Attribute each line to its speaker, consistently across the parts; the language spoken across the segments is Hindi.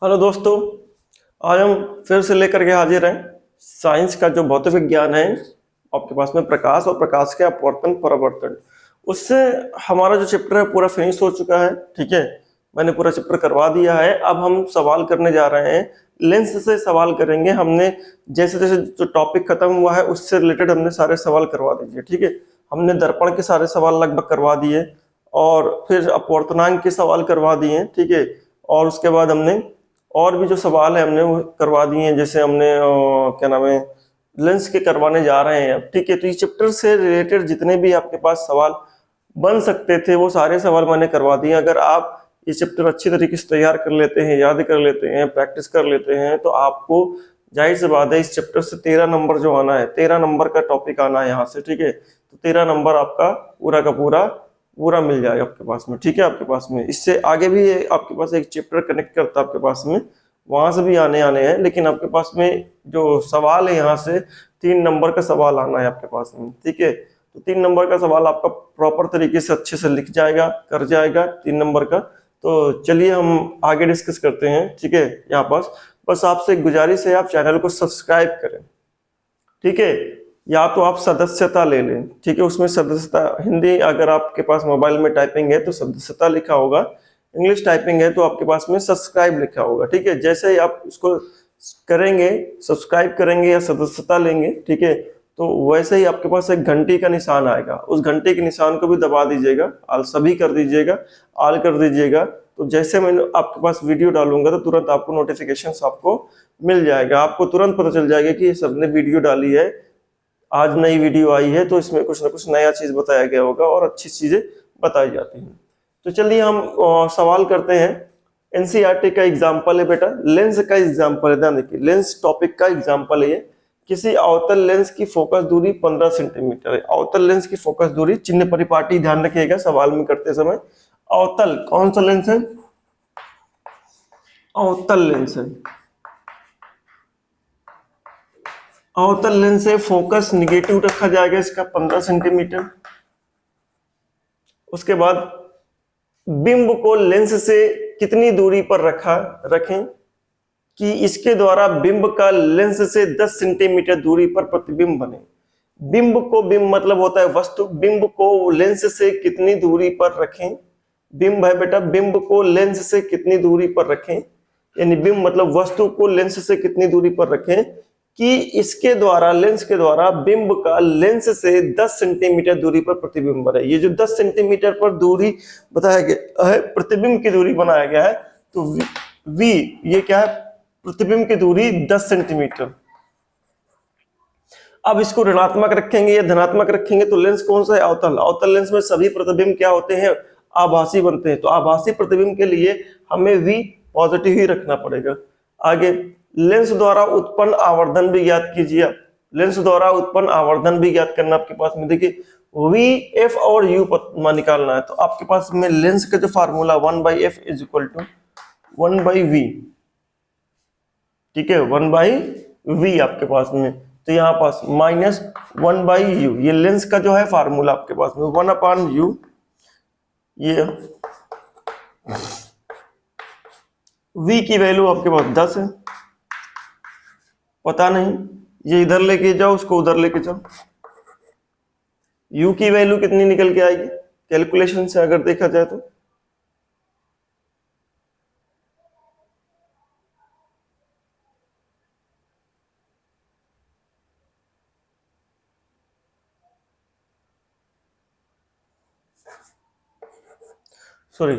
Speaker 1: हेलो दोस्तों, आज हम फिर से लेकर के हाजिर हैं साइंस का जो भौतिक विज्ञान है आपके पास में प्रकाश और प्रकाश के अपवर्तन परावर्तन। उससे हमारा जो चैप्टर है पूरा फिनिश हो चुका है। ठीक है, मैंने पूरा चैप्टर करवा दिया है। अब हम सवाल करने जा रहे हैं, लेंस से सवाल करेंगे। हमने जैसे जैसे जो टॉपिक खत्म हुआ है उससे रिलेटेड हमने सारे सवाल करवा दीजिए। ठीक है, हमने दर्पण के सारे सवाल लगभग करवा दिए और फिर अपवर्तनांक के सवाल करवा दिए। ठीक है, और उसके बाद हमने और भी जो सवाल है हमने वो करवा दिए हैं। जैसे हमने क्या नाम है, लेंस के करवाने जा रहे हैं अब। ठीक है, तो इस चैप्टर से रिलेटेड जितने भी आपके पास सवाल बन सकते थे वो सारे सवाल मैंने करवा दिए। अगर आप ये चैप्टर अच्छी तरीके से तैयार कर लेते हैं, याद कर लेते हैं, प्रैक्टिस कर लेते हैं, तो आपको जाहिर सी बात है इस चैप्टर से 13 नंबर जो आना है, 13 नंबर का टॉपिक आना है यहाँ से। ठीक है, तो 13 नंबर आपका पूरा का पूरा मिल जाएगा आपके पास में। ठीक है, आपके पास में इससे आगे भी आपके पास एक चैप्टर कनेक्ट करता है आपके पास में, वहां से भी आने हैं, लेकिन आपके पास में जो सवाल है यहाँ से 3 नंबर का सवाल आना है आपके पास में। ठीक है, तो 3 नंबर का सवाल आपका प्रॉपर तरीके से अच्छे से लिख जाएगा, कर जाएगा 3 नंबर का। तो चलिए हम आगे डिस्कस करते हैं। ठीक है, यहाँ पास बस आपसे एक गुजारिश है, आप चैनल को सब्सक्राइब करें। ठीक है, या तो आप सदस्यता ले लें। ठीक है, उसमें सदस्यता हिंदी अगर आपके पास मोबाइल में टाइपिंग है तो सदस्यता लिखा होगा, इंग्लिश टाइपिंग है तो आपके पास में सब्सक्राइब लिखा होगा। ठीक है, जैसे ही आप उसको करेंगे, सब्सक्राइब करेंगे या सदस्यता लेंगे, ठीक है, तो वैसे ही आपके पास एक घंटी का निशान आएगा, उस घंटे के निशान को भी दबा दीजिएगा, आल सभी कर दीजिएगा, आल कर दीजिएगा। तो जैसे मैं आपके पास वीडियो डालूंगा तो तुरंत आपको नोटिफिकेशंस आपको मिल जाएगा, आपको तुरंत पता चल जाएगा कि ये सबने वीडियो डाली है, आज नई वीडियो आई है, तो इसमें कुछ ना कुछ नया चीज बताया गया होगा और अच्छी चीजें बताई जाती हैं। तो चलिए हम सवाल करते हैं। एनसीईआरटी का एग्जाम्पल है बेटा, लेंस का एग्जाम्पल है। ध्यान देखिए, लेंस टॉपिक का एग्जाम्पल है ये। किसी अवतल लेंस की फोकस दूरी 15 सेंटीमीटर है। अवतल लेंस की फोकस दूरी, चिन्ह परिपाटी ध्यान रखिएगा सवाल में करते समय। अवतल कौन सा लेंस है? अवतल लेंस है। अवतल लेंस से फोकस निगेटिव रखा जाएगा इसका 15 सेंटीमीटर। उसके बाद बिंब को लेंस से कितनी दूरी पर रखें कि इसके द्वारा बिंब का लेंस से 10 सेंटीमीटर दूरी पर प्रतिबिंब बने। बिंब मतलब होता है वस्तु, बिंब को लेंस से कितनी दूरी पर रखें। बिंब है बेटा, बिंब को लेंस से कितनी दूरी पर रखें, यानी बिंब मतलब वस्तु को लेंस से कितनी दूरी पर रखें कि इसके द्वारा, लेंस के द्वारा बिंब का लेंस से 10 सेंटीमीटर दूरी पर प्रतिबिंब बने। ये जो 10 सेंटीमीटर पर दूरी बताया गया है, प्रतिबिंब की दूरी बनाया गया है, तो v ये क्या है? प्रतिबिंब की दूरी 10 सेंटीमीटर। अब इसको ऋणात्मक रखेंगे या धनात्मक रखेंगे तो लेंस कौन सा है? अवतल। अवतल लेंस में सभी प्रतिबिंब क्या होते हैं? आभासी बनते हैं। तो आभासी प्रतिबिंब के लिए हमें v पॉजिटिव ही रखना पड़ेगा। आगे लेंस द्वारा उत्पन्न आवर्धन भी ज्ञात कीजिए। लेंस द्वारा उत्पन्न आवर्धन भी ज्ञात करना आपके पास में, देखिए वी, एफ और यू निकालना है। तो आपके पास में लेंस का जो formula 1/f is equal to 1/v। ठीक है, 1/v आपके पास में, तो यहाँ पास -1/u, ये लेंस का जो है फार्मूला आपके पास में 1/u। ये v की वैल्यू आपके पास 10 है, पता नहीं, ये इधर लेके जाओ, उसको उधर लेके जाओ। u की वैल्यू कितनी निकल के आएगी कैलकुलेशन से अगर देखा जाए तो? सॉरी,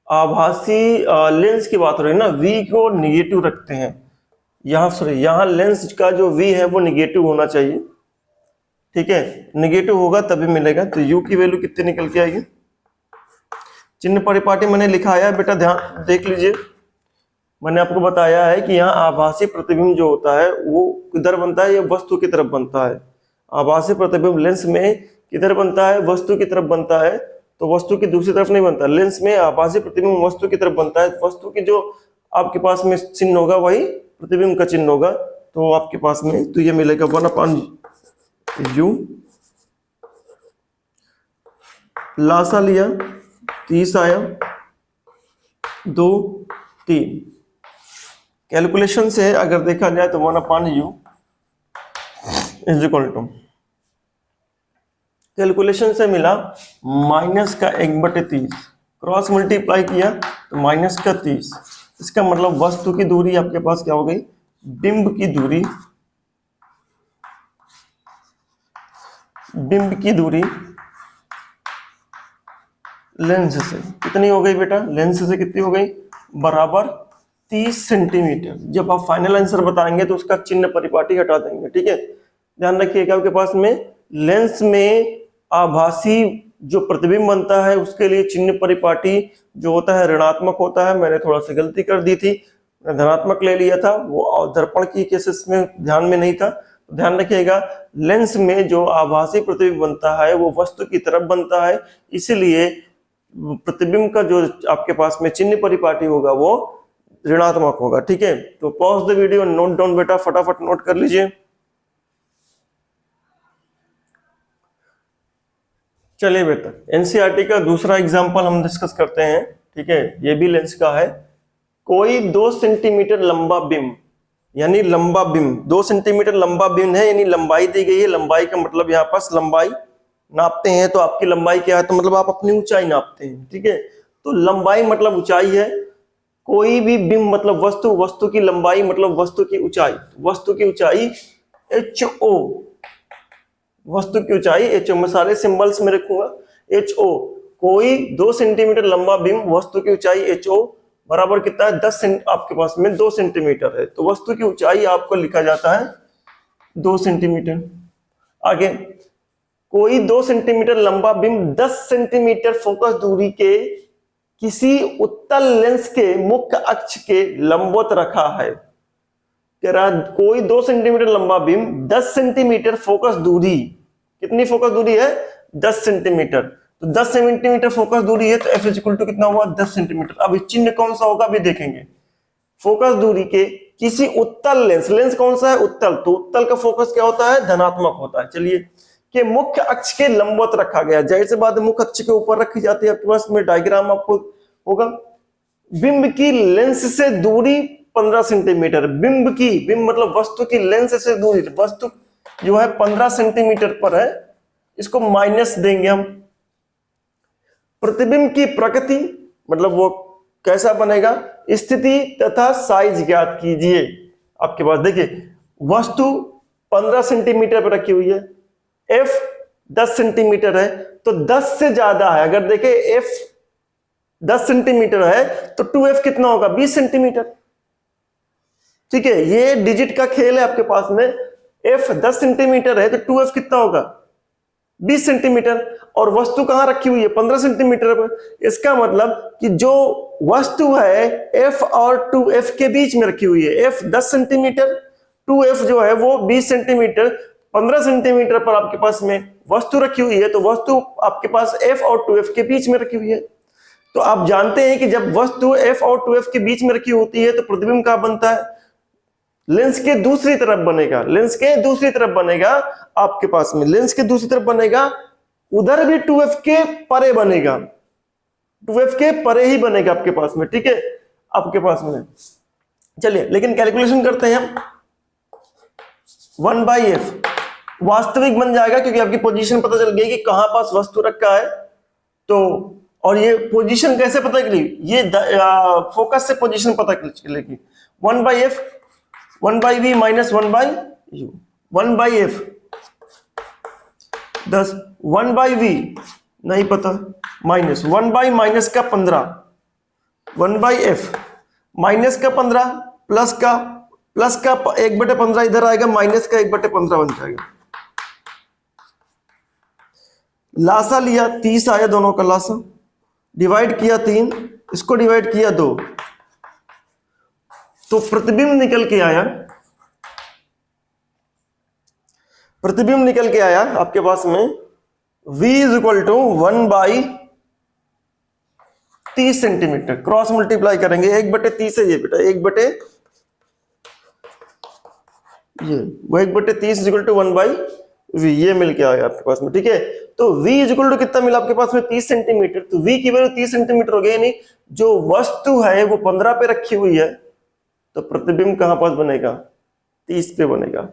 Speaker 1: आभासी लेंस की बात हो रही है ना, v को निगेटिव रखते हैं यहाँ। सॉरी, यहाँ लेंस का जो v है वो निगेटिव होना चाहिए। ठीक है, निगेटिव होगा तभी मिलेगा। तो u की वैल्यू कितनी निकल के आएगी? चिन्ह परिपाटी मैंने लिखाया है बेटा, ध्यान देख लीजिए। मैंने आपको बताया है कि यहाँ आभासी प्रतिबिंब जो होता है वो किधर बनता है? ये वस्तु की तरफ बनता है। आभासी प्रतिबिंब लेंस में किधर बनता है? वस्तु की तरफ बनता है। तो वस्तु की दूसरी तरफ नहीं बनता। लेंस में आभासी प्रतिबिंब वस्तु की तरफ बनता है। वस्तु की जो आपके पास में चिन्ह होगा वही प्रतिबिंब का चिन्ह होगा। तो आपके पास में तो ये मिलेगा 1/u। लासा लिया, 30 आया, 2, 3। कैलकुलेशन से अगर देखा जाए तो 1/u is equal to, calculation से मिला माइनस का 1/30, क्रॉस मल्टीप्लाई किया तो माइनस का 30। इसका मतलब वस्तु की दूरी आपके पास क्या हो गई, बिंब की दूरी, बिंब की दूरी लेंस से कितनी हो गई बेटा, लेंस से कितनी हो गई, बराबर 30 सेंटीमीटर। जब आप फाइनल आंसर बताएंगे तो उसका चिन्ह परिपाटी हटा देंगे, ठीक है। ध्यान रखिएगा आपके पास में लेंस में आभासी जो प्रतिबिंब बनता है उसके लिए चिन्ह परिपाटी जो होता है ऋणात्मक होता है। मैंने थोड़ा सा गलती कर दी थी, धनात्मक ले लिया था, वो दर्पण की केसेस में ध्यान में नहीं था। तो ध्यान रखिएगा लेंस में जो आभासी प्रतिबिंब बनता है वो वस्तु की तरफ बनता है, इसीलिए प्रतिबिंब का जो आपके पास में चिन्ह परिपाटी होगा वो ऋणात्मक होगा, ठीक है। तो pause the video, note down बेटा, फटाफट नोट कर लीजिए। चलिए बेटा एनसीईआरटी का दूसरा एग्जांपल हम डिस्कस करते हैं, ठीक है। ये भी लेंस का है। कोई 2 सेंटीमीटर लंबा बिंब, यानी लंबा बिंब 2 सेंटीमीटर लंबा बिंब है, यानी लंबाई दी गई है। लंबाई का मतलब यहाँ पास लंबाई नापते हैं तो आपकी लंबाई क्या है, तो मतलब आप अपनी ऊंचाई नापते हैं, ठीक है। तो लंबाई मतलब ऊंचाई है, कोई भी बिंब मतलब वस्तु, वस्तु की लंबाई मतलब वस्तु की ऊंचाई, वस्तु की ऊंचाई HO, वस्तु की ऊंचाई HO, मैं सारे सिंबल्स में रखूंगा HO। कोई 2 सेंटीमीटर लंबा बिंब, वस्तु की ऊंचाई HO बराबर कितना है, 10 आपके पास में 2 सेंटीमीटर है, तो वस्तु की ऊंचाई आपको लिखा जाता है 2 सेंटीमीटर। आगे कोई 2 सेंटीमीटर लंबा बिंब 10 सेंटीमीटर फोकस दूरी के किसी उत्तल लेंस के मुख्य अक्ष के लंबवत रखा है। कह रहा कोई 2 सेंटीमीटर लंबा बिंब 10 सेंटीमीटर फोकस दूरी, कितनी फोकस दूरी है, 10 सेंटीमीटर। तो 10 सेंटीमीटर फोकस दूरी है तो F इज इक्वल टू कितना हुआ, 10 सेंटीमीटर। अब चिन्ह कौन सा होगा अभी देखेंगे। फोकस दूरी के किसी उत्तल लेंस, लेंस कौन सा है, उत्तल, तो उत्तल का फोकस क्या होता है, धनात्मक होता है। चलिए के मुख्य अक्ष के लंबवत रखा गया, जाहिर सी बात है मुख्य अक्ष के ऊपर रखी जाती है। आपके पास में डायग्राम आपको होगा। बिंब की लेंस से दूरी 15 सेंटीमीटर, बिंब की, बिंब मतलब वस्तु की लेंस से दूरी, वस्तु जो है 15 सेंटीमीटर पर है, इसको माइनस देंगे हम। प्रतिबिंब की प्रकृति मतलब वो कैसा बनेगा, स्थिति तथा साइज ज्ञात कीजिए। आपके पास देखिए वस्तु 15 सेंटीमीटर पर रखी हुई है, F 10 सेंटीमीटर है, तो 10 से ज्यादा है। अगर देखें F 10 सेंटीमीटर है तो 2F कितना होगा, 20 सेंटीमीटर, ठीक है। ये डिजिट का खेल है आपके पास में। F 10 सेंटीमीटर है तो 2F कितना होगा, 20 सेंटीमीटर, और वस्तु कहां रखी हुई है, 15 सेंटीमीटर पर। इसका मतलब कि जो वस्तु है F और 2F के बीच में रखी हुई है। F 10 सेंटीमीटर, 2F जो है वो 20 सेंटीमीटर, 15 सेंटीमीटर पर आपके पास में वस्तु रखी हुई है, तो वस्तु आपके पास F और 2F के बीच में रखी हुई है। तो आप जानते हैं कि जब वस्तु F और 2F के बीच में रखी होती है तो प्रतिबिंब कहां बनता है, लेंस के दूसरी तरफ बनेगा, लेंस के दूसरी तरफ बनेगा। आपके पास में लेंस के दूसरी तरफ बनेगा, उधर भी 2F के परे बनेगा, 2F के परे ही बनेगा आपके पास में, ठीक है, आपके पास में। चलिए लेकिन कैलकुलेशन करते हैं हम। 1/f वास्तविक बन जाएगा क्योंकि आपकी पोजीशन पता चल गई कि कहां पास वस्तु रखा है। तो और ये पोजीशन कैसे पता चली, ये फोकस से पोजीशन पता चलेगी। 1/f 1/v minus 1/u, 1/f 10, 1/v नहीं पता, माइनस 1/ माइनस का 15, 1/f माइनस का 15 प्लस का 1/15 इधर आएगा, माइनस का 1/15 बन जाएगा। लासा लिया 30 आया, दोनों का लासा डिवाइड किया 3, इसको डिवाइड किया 2, तो प्रतिबिंब निकल के आया, प्रतिबिंब निकल के आया आपके पास में v is equal to 1/30 centimetre. Cross multiply करेंगे 1/30 है ये बेटा, 1/, ये वो 1/30 इज इक्वल टू 1/v, ये मिल के आया आपके पास में, ठीक है। तो v इज इक्वल टू कितना मिला आपके पास में, 30 सेंटीमीटर। तो v की वैल्यू 30 सेंटीमीटर हो गई, यानी जो वस्तु है वो 15 पे रखी हुई है, तो प्रतिबिंब कहाँ पास बनेगा, 30 पे बनेगा।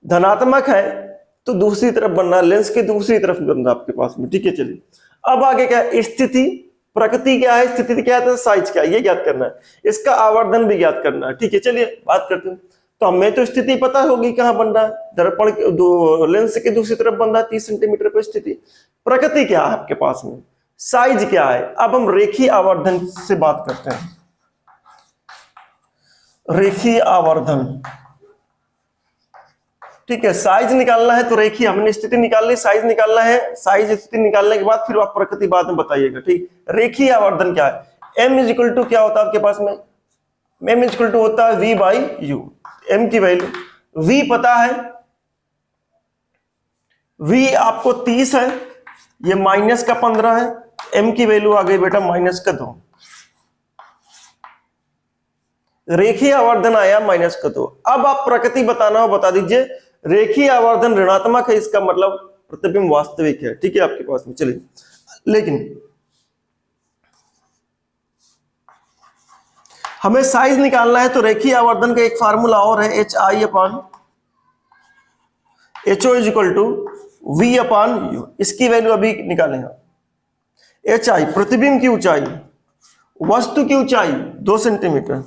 Speaker 1: धनात्मक है तो दूसरी तरफ बनना है, लेंस की दूसरी तरफ बनना आपके पास में, ठीक है। चलिए अब आगे क्या है, स्थिति, प्रकृति क्या है, स्थिति क्या है, साइज क्या है, ये ज्ञात करना है, इसका आवर्धन भी ज्ञात करना है, ठीक है। चलिए बात करते हैं। तो हमें तो स्थिति पता होगी कहाँ बन रहा है, दर्पण लेंस की दूसरी तरफ बन रहा है 30 सेंटीमीटर पर स्थिति। प्रकृति क्या है आपके पास में, साइज क्या है। अब हम रेखीय आवर्धन से बात करते हैं। रेखीय आवर्धन, ठीक है। साइज निकालना है तो रेखीय, हमने स्थिति निकाल ली, साइज निकालना है, साइज स्थिति निकालने के बाद फिर आप प्रकृति बाद में बताइएगा, ठीक। रेखीय आवर्धन क्या है, m इज इक्वल टू क्या होता है आपके पास में, m इज इक्वल टू होता है v बाई यू। m की वैल्यू v पता है, v आपको 30 है, ये माइनस का 15 है, m की वैल्यू आ गई बेटा माइनस का 2। रेखीय आवर्धन आया माइनस का 2। अब आप प्रकृति बताना हो बता दीजिए। रेखीय आवर्धन ऋणात्मक है, इसका मतलब प्रतिबिंब वास्तविक है, ठीक है आपके पास में। चलिए लेकिन हमें साइज निकालना है तो रेखीय आवर्धन का एक फार्मूला और है, H I upon H O is equal to V upon U. इसकी वैल्यू अभी निकालेंगे। एच आई प्रतिबिंब की ऊंचाई, वस्तु की ऊंचाई 2 सेंटीमीटर,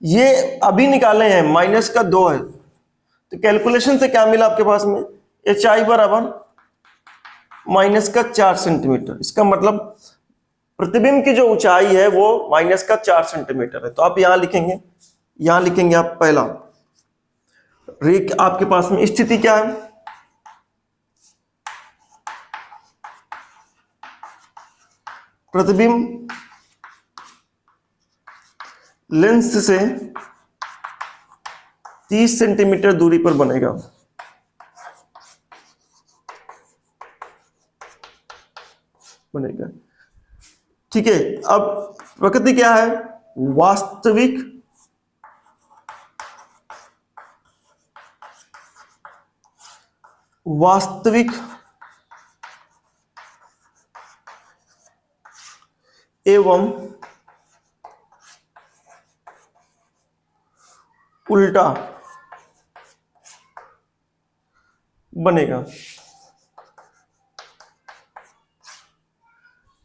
Speaker 1: ये अभी निकाले हैं, माइनस का 2 है, तो कैलकुलेशन से क्या मिला आपके पास में, एच आई बराबर माइनस का 4 सेंटीमीटर। इसका मतलब प्रतिबिंब की जो ऊंचाई है वो माइनस का 4 सेंटीमीटर है। तो आप यहां लिखेंगे, यहां लिखेंगे आप पहला रेख, आपके पास में स्थिति क्या है, प्रतिबिंब लेंस से 30 सेंटीमीटर दूरी पर बनेगा, ठीक है। अब प्रकृति क्या है, वास्तविक वास्तविक एवं उल्टा बनेगा।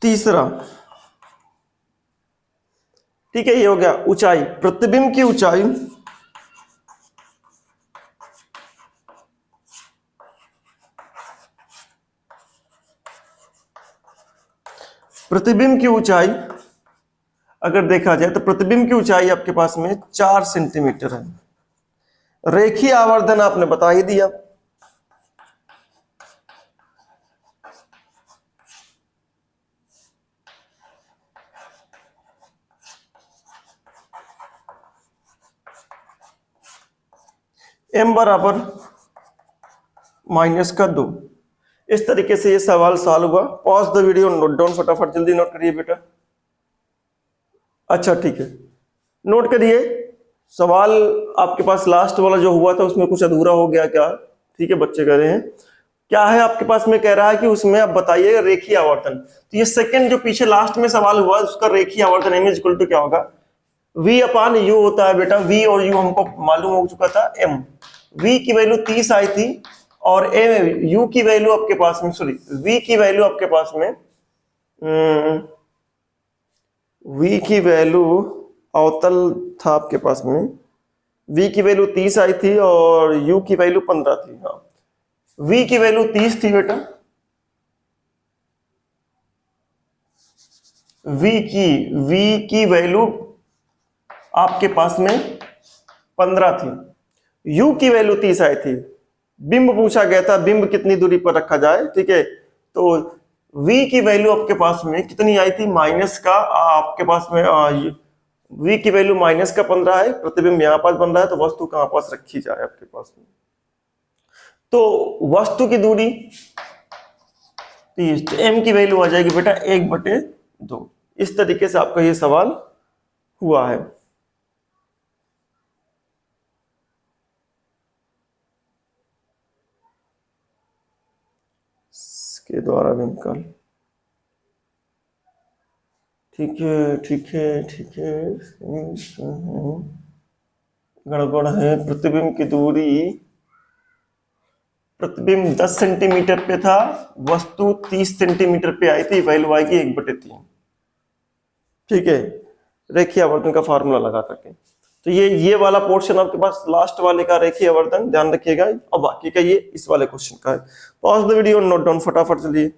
Speaker 1: तीसरा, ठीक है, ये हो गया ऊंचाई, प्रतिबिंब की ऊंचाई प्रतिबिंब की ऊंचाई अगर देखा जाए तो प्रतिबिंब की ऊंचाई आपके पास में 4 सेंटीमीटर है। रेखीय आवर्धन आपने बता ही दिया, m बराबर माइनस का 2। इस तरीके से ये सवाल सॉल्व हुआ। Pause the video, note down फटाफट, जल्दी नोट करिए बेटा। अच्छा ठीक है, नोट करिए। सवाल आपके पास लास्ट वाला जो हुआ था उसमें कुछ अधूरा हो गया क्या, ठीक है, बच्चे कह रहे हैं क्या है आपके पास में, कह रहा है कि उसमें आप बताइएगा रेखीय आवर्तन। तो ये सेकंड जो पीछे लास्ट में सवाल हुआ उसका रेखीय आवर्तन m इक्वल टू क्या होगा, v अपान u होता है बेटा। v और u हमको मालूम हो चुका था, m, v की वैल्यू 30 आई थी और u की वैल्यू आपके पास में, सॉरी v की वैल्यू आपके पास में, v की वैल्यू अवतल था आपके पास में, v की वैल्यू 30 आई थी और u की वैल्यू 15 थी। हाँ, v की वैल्यू 30 थी बेटा, v की वैल्यू आपके पास में 15 थी, u की वैल्यू 30 आई थी। बिंब पूछा गया था, बिंब कितनी दूरी पर रखा जाए, ठीक है। तो v की वैल्यू आपके पास में कितनी आई थी, माइनस का आपके पास में v की वैल्यू माइनस का 15 है, प्रतिबिंब यहां पास बन रहा है, तो वस्तु कहां पास रखी जाए आपके पास में, तो वस्तु की दूरी 30, m की वैल्यू आ जाएगी बेटा 1/2। इस तरीके से आपका ये सवाल हुआ है। के द्वारा विकल, ठीक है ठीक है ठीक है, गड़बड़ है। प्रतिबिंब की दूरी, प्रतिबिंब 10 सेंटीमीटर पे था, वस्तु 30 सेंटीमीटर पे आई थी, वैल्यू आएगी 1/3। ठीक है, रेखीय आवर्धन का फार्मूला लगा करके। तो ये वाला पोर्शन आपके पास लास्ट वाले का रेखीय आवर्धन, ध्यान रखिएगा। अब बाकी का ये इस वाले क्वेश्चन का है। Pause the video, note down फटाफट, चलिए।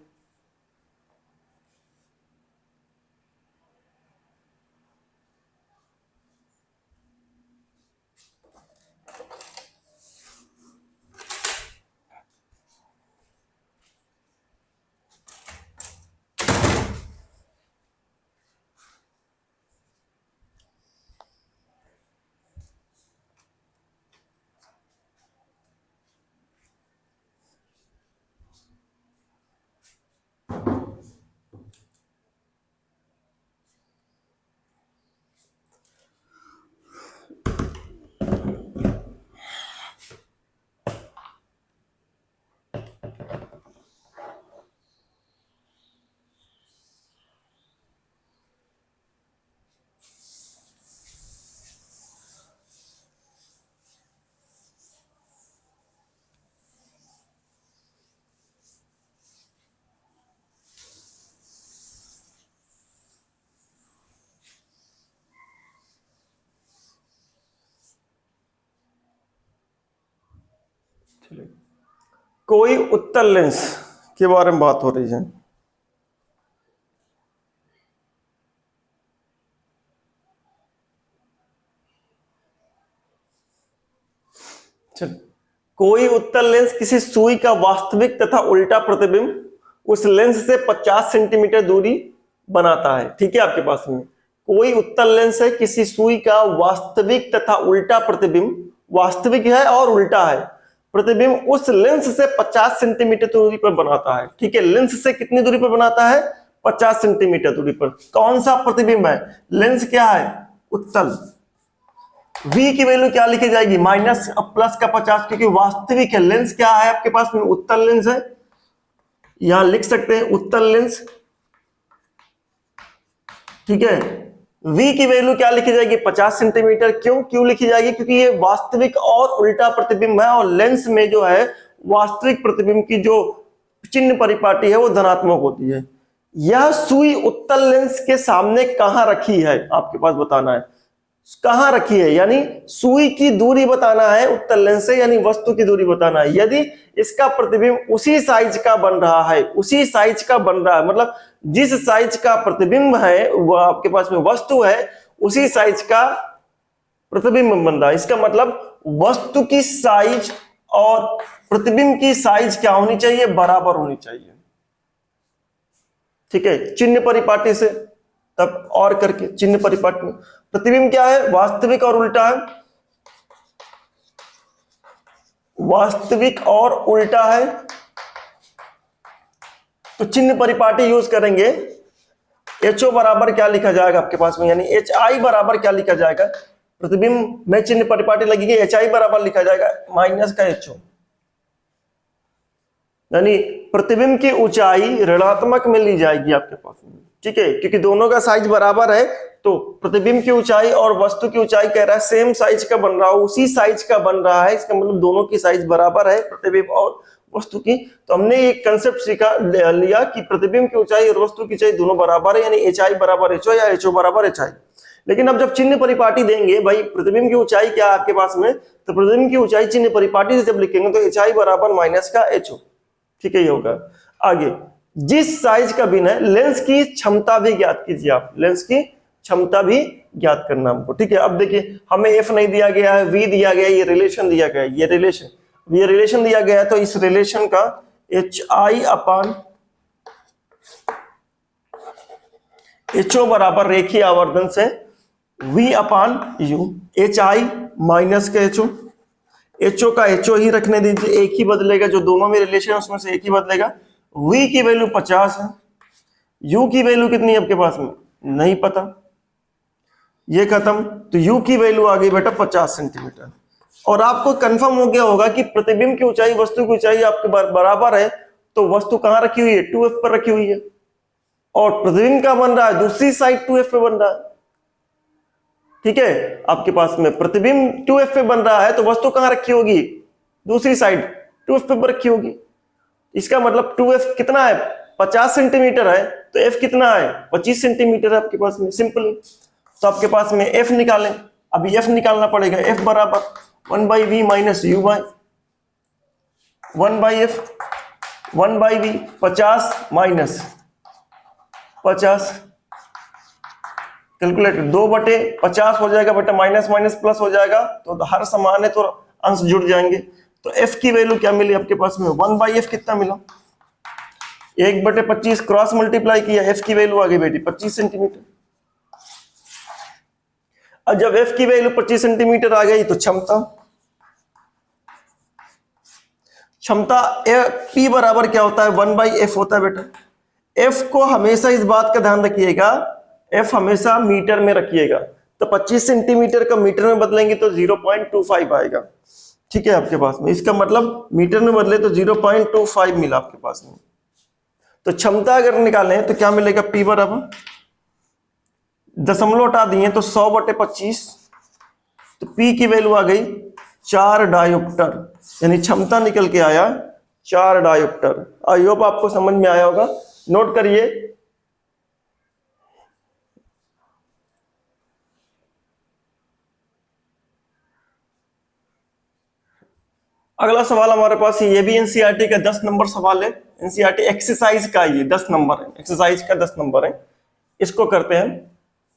Speaker 1: कोई उत्तल लेंस के बारे में बात हो रही है। चल, कोई उत्तल लेंस किसी सुई का वास्तविक तथा उल्टा प्रतिबिंब उस लेंस से 50 सेंटीमीटर दूरी बनाता है। ठीक है, आपके पास में कोई उत्तल लेंस है, किसी सुई का वास्तविक तथा उल्टा प्रतिबिंब, वास्तविक है और उल्टा है, प्रतिबिंब उस लेंस से 50 सेंटीमीटर दूरी पर बनाता है। ठीक है, लेंस से कितनी दूरी पर बनाता है? 50 सेंटीमीटर दूरी पर। कौन सा प्रतिबिंब है? लेंस क्या है? उत्तल। V की वैल्यू क्या लिखी जाएगी? माइनस प्लस का 50, क्योंकि वास्तविक है। लेंस क्या है आपके पास में? उत्तल लेंस है। यहां लिख सकते हैं उत्तल लेंस। ठीक है, V की वैल्यू क्या लिखी जाएगी? 50 सेंटीमीटर। क्यों लिखी जाएगी? क्योंकि ये वास्तविक और उल्टा प्रतिबिंब है, और लेंस में जो है वास्तविक प्रतिबिंब की जो चिन्ह परिपाटी है वो धनात्मक होती है। यह सुई उत्तल लेंस के सामने कहां रखी है, आपके पास बताना है। कहां रखी है यानी सुई की दूरी बताना है उत्तल लेंस से, यानी वस्तु की दूरी बताना है। यदि इसका प्रतिबिंब उसी साइज का बन रहा है, उसी साइज का बन रहा है, मतलब जिस साइज का प्रतिबिंब है वह आपके पास में वस्तु है, उसी साइज का प्रतिबिंब बन रहा है। इसका मतलब वस्तु की साइज और प्रतिबिंब की साइज क्या होनी चाहिए? बराबर होनी चाहिए। ठीक है, चिन्ह परिपाटी से तब और करके चिन्ह परिपाटी में प्रतिबिंब क्या है? वास्तविक और उल्टा है। वास्तविक और उल्टा है, तो चिन्ह परिपाटी यूज करेंगे। HO बराबर क्या लिखा जाएगा आपके पास में, यानी HI बराबर क्या लिखा जाएगा? प्रतिबिंब में चिन्ह परिपाटी लगेगी, HI बराबर लिखा जाएगा माइनस का HO, यानी प्रतिबिंब की ऊंचाई ऋणात्मक में ली जाएगी आपके पास में। ठीक है, क्योंकि दोनों का साइज बराबर है, तो प्रतिबिंब की ऊंचाई और वस्तु की ऊंचाई कह रहा है सेम साइज का बन रहा है, उसी साइज का बन रहा है। इसका मतलब दोनों की साइज बराबर है, प्रतिबिंब और वस्तु की। तो हमने एक कंसेप्ट सीखा लिया कि प्रतिबिंब की ऊंचाई और वस्तु की ऊंचाई दोनों बराबर है, यानी HI बराबर HO या HO बराबर HI। लेकिन अब जब चिन्ह परिपाटी देंगे, भाई प्रतिबिंब की ऊंचाई क्या है आपके पास में, तो प्रतिबिंब की ऊंचाई चिन्ह परिपाटी से जब लिखेंगे तो HI बराबर माइनस का HO। ठीक है, ये होगा। आगे, जिस साइज का बिन है, लेंस की क्षमता भी ज्ञात कीजिए आप, लेंस की क्षमता भी ज्ञात करना हमको। ठीक है, अब देखिए हमें F नहीं दिया गया है, V दिया गया है, ये रिलेशन दिया गया है, ये रिलेशन दिया गया है। तो इस रिलेशन का HI अपान HO बराबर रेखीय आवर्धन से V अपान U, HI माइनस का HO का HO ही रखने दीजिए, एक ही बदलेगा, जो दोनों में रिलेशन है उसमें से एक ही बदलेगा। V की वैल्यू 50 है, U की वैल्यू कितनी है आपके पास में? नहीं पता, ये खत्म। तो U की वैल्यू आ गई बेटा 50 सेंटीमीटर। और आपको कंफर्म हो गया होगा कि प्रतिबिंब की ऊंचाई वस्तु की ऊंचाई आपके बराबर है, तो वस्तु कहां रखी हुई है? 2F पर रखी हुई है। और प्रतिबिंब का बन रहा है दूसरी साइड 2f पे बन रहा है। ठीक है, आपके पास में प्रतिबिंब 2f पे बन रहा है तो वस्तु कहां रखी होगी, दूसरी साइड 2f पे रखी होगी। इसका मतलब 2f कितना है, 50 सेंटीमीटर है, तो f कितना है, 25 सेंटीमीटर है आपके पास में, सिंपली। तो आपके पास में f निकालें, अभी f निकालना पड़ेगा, f बराबर 1/v minus u by 1/f 1/v 50 minus 50, calculator 2/50 हो जाएगा बेटा, माइनस माइनस प्लस हो जाएगा, तो हर समान है तो अंश जुड़ जाएंगे। तो f की वैल्यू क्या मिली आपके पास में, 1/f कितना मिला, 1/25 क्रॉस मल्टीप्लाई किया, f की वैल्यू आ गई बेटी 25 सेंटीमीटर। अब जब f की वैल्यू 25 सेंटीमीटर आ गई तो क्षमता P बराबर क्या होता है, 1/f होता है बेटा। f को हमेशा इस बात का ध्यान रखिएगा, f हमेशा मीटर में रखिएगा, तो 25 सेंटीमीटर का मीटर में बदलेंगे तो 0.25 आएगा। ठीक है, आपके पास में इसका मतलब मीटर में बदले तो 0.25 मिला आपके पास में। तो क्षमता अगर निकालें तो क्या मिलेगा, P बराबर, दशमलव हटा दिए तो 100/25, तो P की वैल्यू आ गई 4 डायोप्टर, यानी क्षमता निकल के आया 4 डायोप्टर। आई होप आपको समझ में आया होगा, नोट करिए। अगला सवाल हमारे पास ये भी एनसीईआरटी का 10 नंबर सवाल है, एनसीईआरटी एक्सरसाइज का, ये 10 नंबर है, एक्सरसाइज का 10 नंबर है। इसको करते हैं,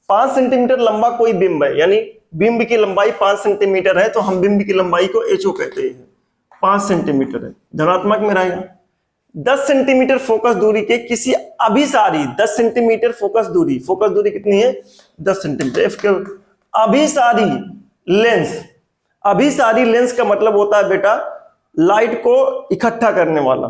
Speaker 1: 5 सेंटीमीटर लंबा कोई बिंब है, यानी बिंब की लंबाई 5 सेंटीमीटर है, तो हम बिंब की लंबाई को एचओ कहते हैं, 5 सेंटीमीटर है, धनात्मक में रहेगा। 10 सेंटीमीटर फोकस दूरी के किसी अभिसारी, 10 सेंटीमीटर फोकस दूरी कितनी है, 10 सेंटीमीटर, एफ के अभिसारी लेंस, अभिसारी लेंस का मतलब होता है बेटा लाइट को इकट्ठा करने वाला।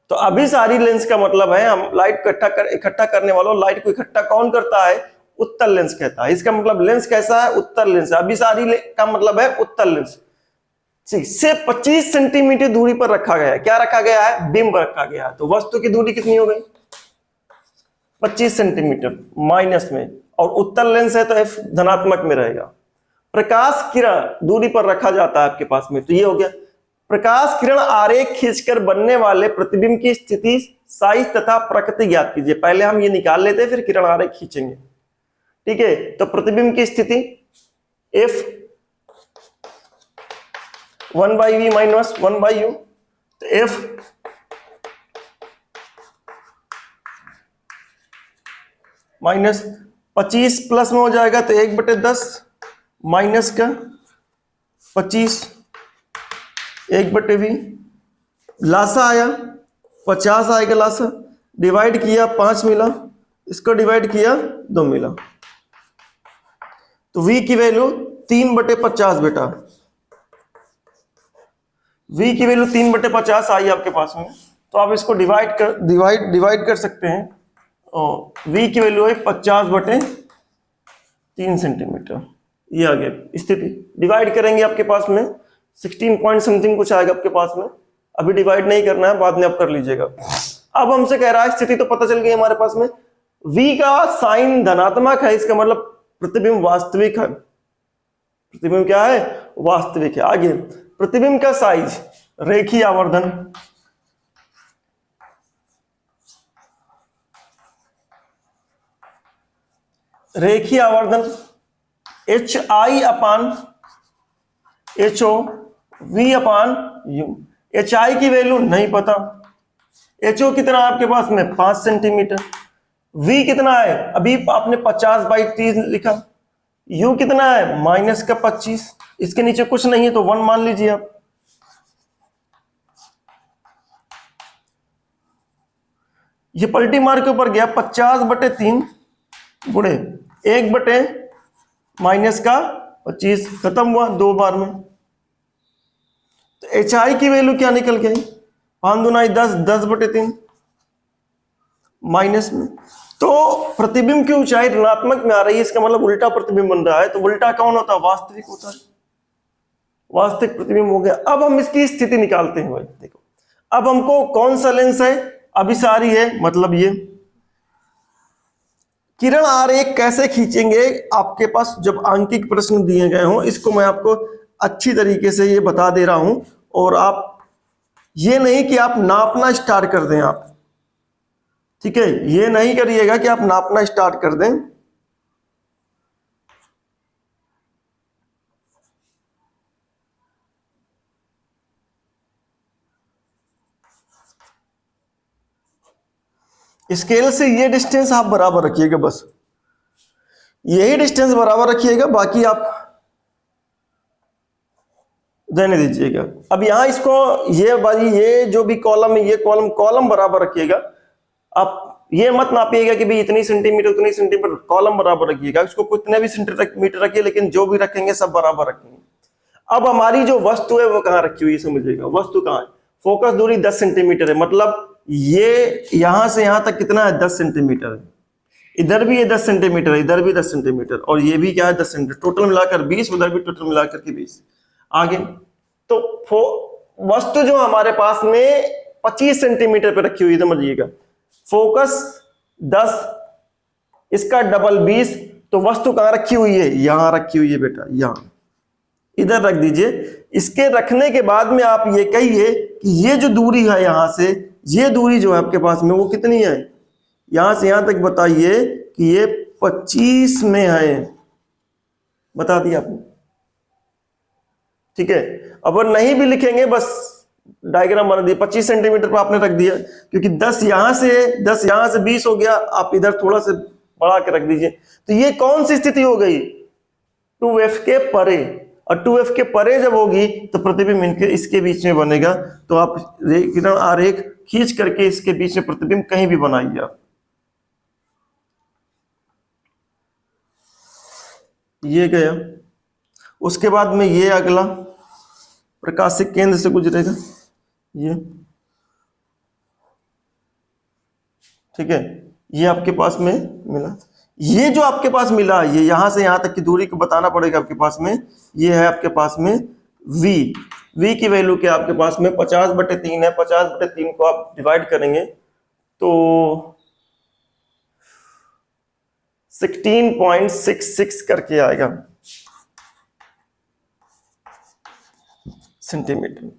Speaker 1: तो अभिसारी लेंस का मतलब है हम लाइट को इकट्ठा करने वाला, लाइट को इकट्ठा कौन करता है, उत्तल लेंस कहता है। इसका मतलब लेंस कैसा है, उत्तल लेंस। अभिसारी का मतलब है उत्तल लेंस से 25 सेंटीमीटर दूरी पर रखा गया है। क्या रखा गया है, बिंब रखा गया है। तो वस्तु की दूरी कितनी हो गई, 25 सेंटीमीटर माइनस में, और उत्तल लेंस है तो एफ धनात्मक में रहेगा। प्रकाश किरण दूरी पर रखा जाता है आपके पास में, तो ये हो गया। प्रकाश किरण आरेख खींचकर बनने वाले प्रतिबिंब की स्थिति, साइज तथा प्रकृति ज्ञात कीजिए। पहले हम ये निकाल लेते हैं, फिर किरण आरेख खींचेंगे। ठीक है, तो प्रतिबिंब की स्थिति F 1/v माइनस 1/u, तो F माइनस 25 प्लस में हो जाएगा तो 1/10 माइनस का 25 1/v, लासा आया 50 आएगा, लासा डिवाइड किया 5 मिला, इसको डिवाइड किया 2 मिला, तो v की वैल्यू 3/50 बेटा, v की वैल्यू 3/50 आई आपके पास में। तो आप इसको डिवाइड कर सकते हैं, और v की वैल्यू है 50/3 सेंटीमीटर। ये आ गया स्थिति, डिवाइड करेंगे आपके पास में 16 पॉइंट समथिंग कुछ आएगा आपके पास में। अभी डिवाइड नहीं करना है, बाद में आप कर लीजिएगा। अब हमसे कह रहा है स्थिति तो पता चल गई हमारे पास में, v का साइन धनात्मक है, इसका मतलब प्रतिबिंब वास्तविक है। प्रतिबिंब क्या है, वास्तविक है। आगे प्रतिबिंब का साइज, रेखीय आवर्धन, रेखीय आवर्धन HI/HO V/U। HI की वैल्यू नहीं पता, HO कितना है आपके पास में 5 सेंटीमीटर, V कितना है अभी आपने 50/30 लिखा, U कितना है माइनस का 25, इसके नीचे कुछ नहीं है तो 1 मान लीजिए आप। ये पलटी मार के ऊपर गया, 50/3 गुणे 1/ माइनस का 25, खत्म हुआ 2 बार में। तो HI की वैल्यू क्या निकल गई, 5 दूना 10, 10/3 माइनस में। तो प्रतिबिंब की ऊंचाई ऋणात्मक में आ रही है, इसका मतलब उल्टा प्रतिबिंब बन रहा है। तो उल्टा कौन होता है, वास्तविक होता है, वास्तविक प्रतिबिंब हो गया। अब हम इसकी स्थिति निकालते हैं भाई, देखो अब हमको कौन सा लेंस है, अभिसारी है, मतलब ये किरण आरेख कैसे खींचेंगे आपके पास जब आंकिक प्रश्न दिए गए हों, इसको मैं आपको अच्छी तरीके से ये बता दे रहा हूं। और आप ये नहीं कि आप नापना स्टार्ट कर दें आप, ठीक है, ये नहीं करिएगा कि आप नापना स्टार्ट कर दें। स्केल से ये डिस्टेंस आप बराबर रखिएगा, बस यही डिस्टेंस बराबर रखिएगा, बाकी आप रहने दीजिएगा। अब यहां इसको ये बाजी ये जो भी कॉलम है, ये कॉलम बराबर रखिएगा। आप ये मत नापिएगा कि भाई इतनी सेंटीमीटर उतनी सेंटीमीटर, कॉलम बराबर रखिएगा। इसको कितने भी सेंटीमीटर रखिए, लेकिन जो भी रखेंगे सब बराबर रखेंगे। अब हमारी जो वस्तु है वो कहाँ रखी हुई है समझिएगा। वस्तु कहाँ है, फोकस दूरी 10 सेंटीमीटर है, मतलब ये यहां से यहां तक कितना है, 10 सेंटीमीटर है। इधर भी ये 10 सेंटीमीटर है, इधर भी 10 सेंटीमीटर, और ये भी क्या है 10 सेंटीमीटर, टोटल मिलाकर 20, उधर भी टोटल मिलाकर के 20। आगे तो वस्तु जो हमारे पास में 25 सेंटीमीटर पे रखी हुई है समझिएगा, फोकस 10, इसका डबल 20, तो वस्तु कहां रखी हुई है, यहां रखी हुई है बेटा, यहां इधर रख दीजिए। इसके रखने के बाद में आप ये कहिए कि ये जो दूरी है यहां से, ये दूरी जो है आपके पास में वो कितनी है, यहां से यहां तक बताइए कि ये 25 में है, बता दिया आपने, ठीक है। अब नहीं भी लिखेंगे, बस डायग्राम बना दिया, 25 सेंटीमीटर पर आपने रख दिया, क्योंकि 10 यहां से 20 हो गया, आप इधर थोड़ा सा बढ़ा के रख दीजिए। तो ये कौन सी स्थिति हो गई, 2f के परे, और 2f के परे जब होगी तो प्रतिबिंब इनके इसके बीच में बनेगा। तो आप किरण आरेख खींच करके इसके बीच में प्रतिबिंब कहीं भी बनाइए आप। ये गया, उसके बाद में ये अगला प्रकाशिक केंद्र से गुजरेगा, ये ठीक है, ये आपके पास में मिला। ये जो आपके पास मिला, ये यहां से यहां तक की दूरी को बताना पड़ेगा आपके पास में। ये है आपके पास में v की वैल्यू क्या आपके पास में 50/3 है। 50/3 को आप डिवाइड करेंगे तो 16.66 करके आएगा सेंटीमीटर।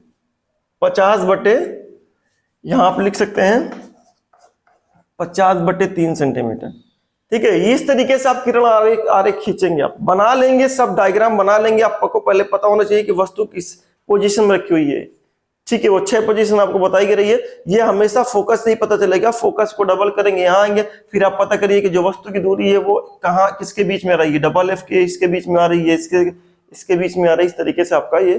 Speaker 1: 50 यहां आप लिख सकते हैं 50/3 सेंटीमीटर, ठीक है। इस तरीके से आप किरण आरेख खींचेंगे, आप बना लेंगे, सब डायग्राम बना लेंगे। आपको पहले पता होना चाहिए कि वस्तु किस पोजीशन में रखी हुई है, ठीक है। वो 6 पोजीशन आपको बताई गई रही है। ये हमेशा फोकस से ही पता चलेगा, फोकस को डबल करेंगे, यहाँ आएंगे, फिर आप पता करिए कि जो वस्तु की दूरी है वो कहाँ किसके बीच में आ रही है, डबल एफ के इसके बीच में आ रही है, इसके बीच में आ रही है। इस तरीके से आपका ये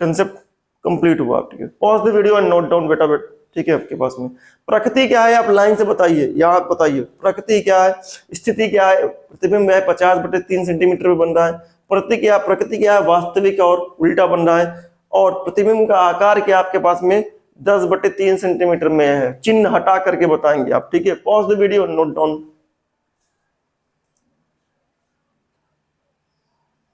Speaker 1: कंसेप्ट कंप्लीट हुआ, ठीक है। Pause the video and note down बेटा, ठीक है। आपके पास में प्रकृति क्या है, आप लाइन से बताइए, यहाँ आप बताइए प्रकृति क्या है, स्थिति क्या है। प्रतिबिंब है 50/3 सेंटीमीटर में बन रहा है। प्रकृति क्या है, वास्तविक और उल्टा बन रहा है। और प्रतिबिंब का आकार क्या आपके पास में 10/3 सेंटीमीटर में है। चिन्ह हटा करके बताएंगे आप, ठीक है। Pause the video, note down.